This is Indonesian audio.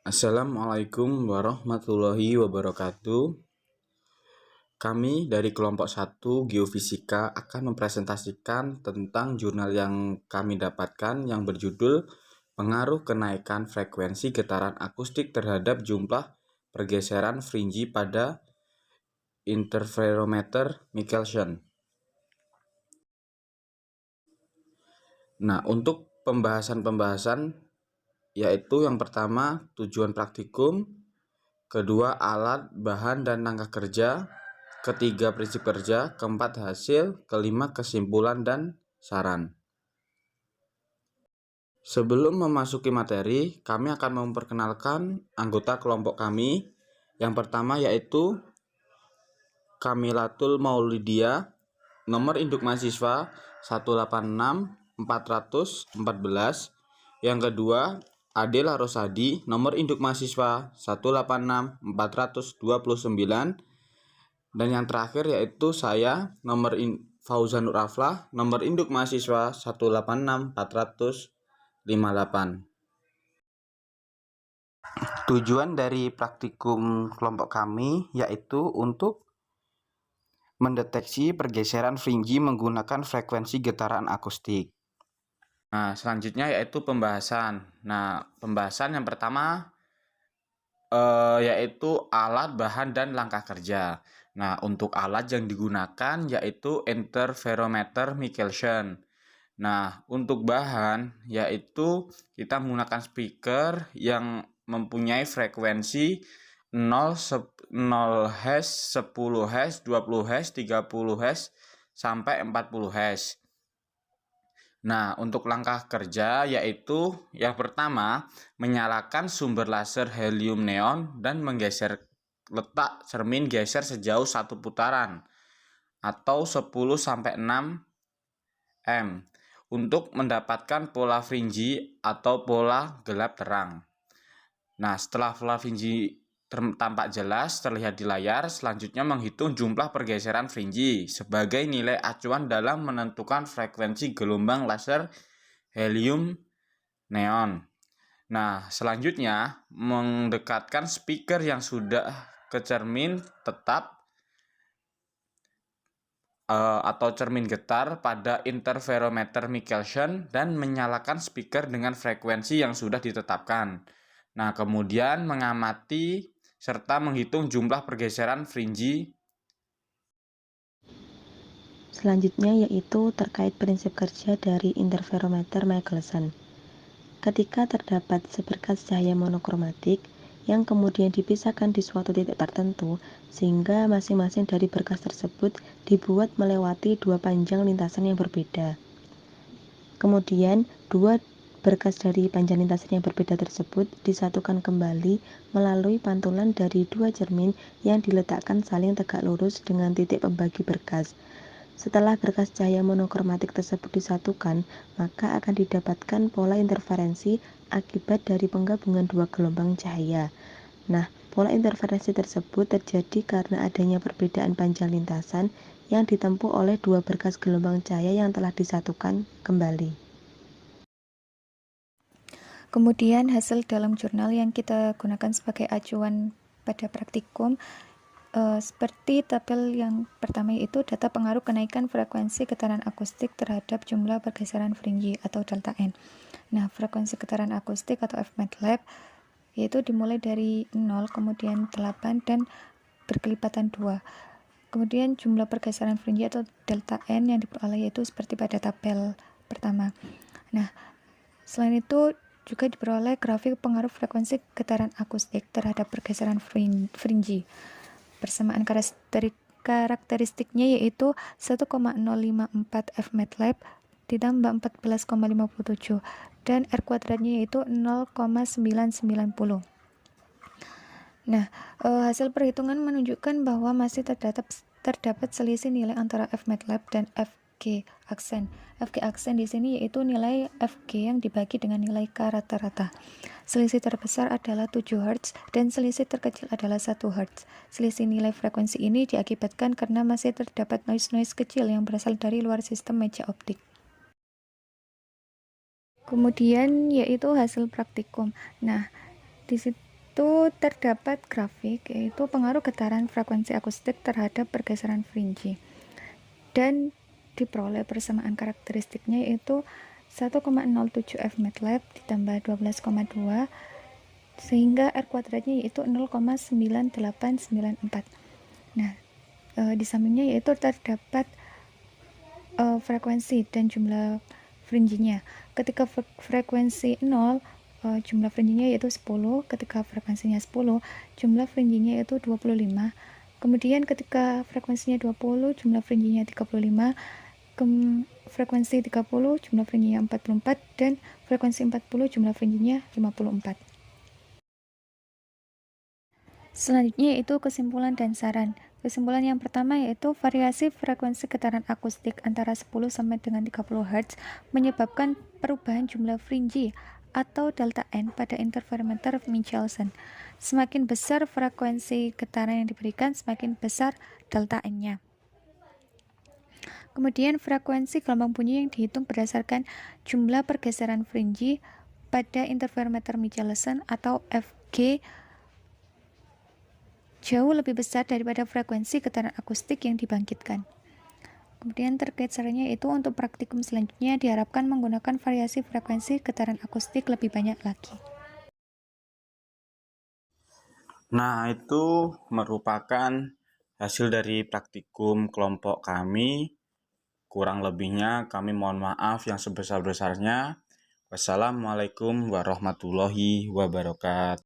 Assalamualaikum warahmatullahi wabarakatuh. Kami dari kelompok 1 Geofisika akan mempresentasikan tentang jurnal yang kami dapatkan yang berjudul Pengaruh Kenaikan Frekuensi Getaran Akustik Terhadap Jumlah Pergeseran Fringi pada Interferometer Michelson. Nah, untuk pembahasan yaitu yang pertama tujuan praktikum, kedua alat, bahan, dan langkah kerja, ketiga prinsip kerja, keempat hasil, kelima kesimpulan dan saran. Sebelum memasuki materi, kami akan memperkenalkan anggota kelompok kami. Yang pertama yaitu Kamilatul Maulidia, nomor induk mahasiswa 186-414. Yang kedua Adela Rosadi, nomor induk mahasiswa 186-429. Dan yang terakhir yaitu saya, Fauzan Nur Aflah, nomor induk mahasiswa 186-458. Tujuan dari praktikum kelompok kami yaitu untuk mendeteksi pergeseran fringi menggunakan frekuensi getaran akustik. Nah, selanjutnya yaitu pembahasan. Nah, pembahasan yang pertama yaitu alat, bahan, dan langkah kerja. Nah, untuk alat yang digunakan yaitu interferometer Michelson. Nah, untuk bahan yaitu kita menggunakan speaker yang mempunyai frekuensi 0 Hz, 10 Hz, 20 Hz, 30 Hz, sampai 40 Hz. Nah, untuk langkah kerja yaitu yang pertama, menyalakan sumber laser helium neon dan menggeser letak cermin geser sejauh 1 putaran atau 10-6 m untuk mendapatkan pola fringi atau pola gelap terang. Nah, setelah pola fringi tampak jelas terlihat di layar, selanjutnya menghitung jumlah pergeseran fringi sebagai nilai acuan dalam menentukan frekuensi gelombang laser helium neon. Nah, selanjutnya mendekatkan speaker yang sudah ke cermin tetap atau cermin getar pada interferometer Michelson dan menyalakan speaker dengan frekuensi yang sudah ditetapkan. Nah, kemudian mengamati serta menghitung jumlah pergeseran fringi. Selanjutnya yaitu terkait prinsip kerja dari interferometer Michelson. Ketika terdapat seberkas cahaya monokromatik yang kemudian dipisahkan di suatu titik tertentu, sehingga masing-masing dari berkas tersebut dibuat melewati dua panjang lintasan yang berbeda. Kemudian, dua berkas dari panjang lintasan yang berbeda tersebut disatukan kembali melalui pantulan dari dua cermin yang diletakkan saling tegak lurus dengan titik pembagi berkas. Setelah berkas cahaya monokromatik tersebut disatukan, maka akan didapatkan pola interferensi akibat dari penggabungan dua gelombang cahaya. Nah, pola interferensi tersebut terjadi karena adanya perbedaan panjang lintasan yang ditempuh oleh dua berkas gelombang cahaya yang telah disatukan kembali. Kemudian hasil dalam jurnal yang kita gunakan sebagai acuan pada praktikum seperti tabel yang pertama, yaitu data pengaruh kenaikan frekuensi getaran akustik terhadap jumlah pergeseran fringi atau delta N. Nah, frekuensi getaran akustik atau Fmatlab yaitu dimulai dari 0, kemudian 8 dan berkelipatan 2. Kemudian jumlah pergeseran fringi atau delta N yang diperoleh yaitu seperti pada tabel pertama. Nah, selain itu juga diperoleh grafik pengaruh frekuensi getaran akustik terhadap pergeseran fringi. Persamaan karakteristiknya yaitu 1,054 Fmatlab ditambah 14,57 dan R kuadratnya yaitu 0,990. Nah, hasil perhitungan menunjukkan bahwa masih terdapat selisih nilai antara Fmatlab dan FG aksen. FG aksen di sini yaitu nilai FG yang dibagi dengan nilai K rata-rata. Selisih terbesar adalah 7 Hz dan selisih terkecil adalah 1 Hz. Selisih nilai frekuensi ini diakibatkan karena masih terdapat noise kecil yang berasal dari luar sistem meja optik. Kemudian yaitu hasil praktikum. Nah, itu terdapat grafik, yaitu pengaruh getaran frekuensi akustik terhadap pergeseran fringe, dan diperoleh persamaan karakteristiknya yaitu 1,07 F MATLAB ditambah 12,2 sehingga R kuadratnya yaitu 0,9894. Nah, di sampingnya yaitu terdapat frekuensi dan jumlah fringe-nya. Ketika frekuensi 0, jumlah fringe-nya yaitu 10, ketika frekuensinya 10, jumlah fringe-nya yaitu 25. Kemudian ketika frekuensinya 20, jumlah fringe-nya 35, frekuensi 30, jumlah fringe-nya 44, dan frekuensi 40, jumlah fringe-nya 54. Selanjutnya yaitu kesimpulan dan saran. Kesimpulan yang pertama yaitu variasi frekuensi getaran akustik antara 10 sampai dengan 30 Hz menyebabkan perubahan jumlah fringe atau delta N pada interferometer Michelson. Semakin besar frekuensi getaran yang diberikan, semakin besar delta N-nya. Kemudian frekuensi gelombang bunyi yang dihitung berdasarkan jumlah pergeseran fringe pada interferometer Michelson atau FG jauh lebih besar daripada frekuensi getaran akustik yang dibangkitkan. Kemudian terkait sarannya itu untuk praktikum selanjutnya diharapkan menggunakan variasi frekuensi getaran akustik lebih banyak lagi. Nah, itu merupakan hasil dari praktikum kelompok kami. Kurang lebihnya kami mohon maaf yang sebesar-besarnya. Wassalamualaikum warahmatullahi wabarakatuh.